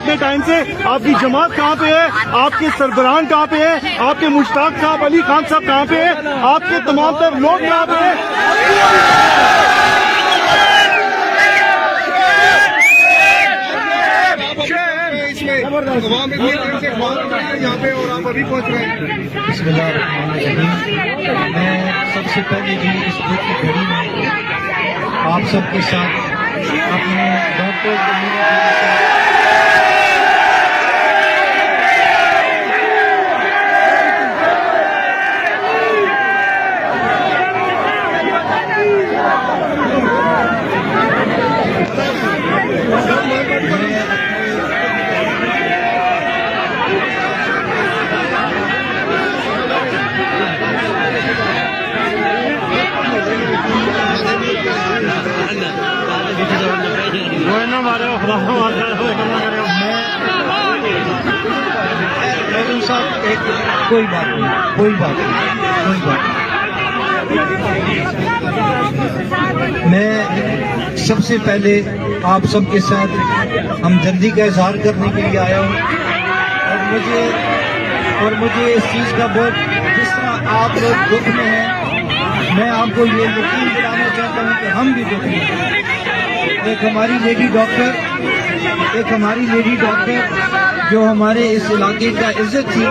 इतने टाइम से आपकी जमात कहाँ पे है, आपके सरबराह कहाँ पे है, आपके मुश्ताक साहब, अली खान साहब कहाँ पे है, आपके तमाम तर लोग कहाँ पे है। यहाँ पे और आप अभी पहुँच रहे हैं। मैं सबसे पहले जो इस दुख की घड़ी में आप सबके साथ अपने डॉक्टर कोई बात नहीं। मैं सबसे पहले आप सबके साथ हमदर्दी का इजहार करने के लिए आया हूँ और मुझे इस चीज़ का बहुत, जिस तरह आप लोग दुख में हैं, मैं आपको ये यकीन दिलाना चाहता हूँ कि हम भी दुख में हैं। एक हमारी लेडी डॉक्टर जो हमारे इस इलाके का इज्जत थी,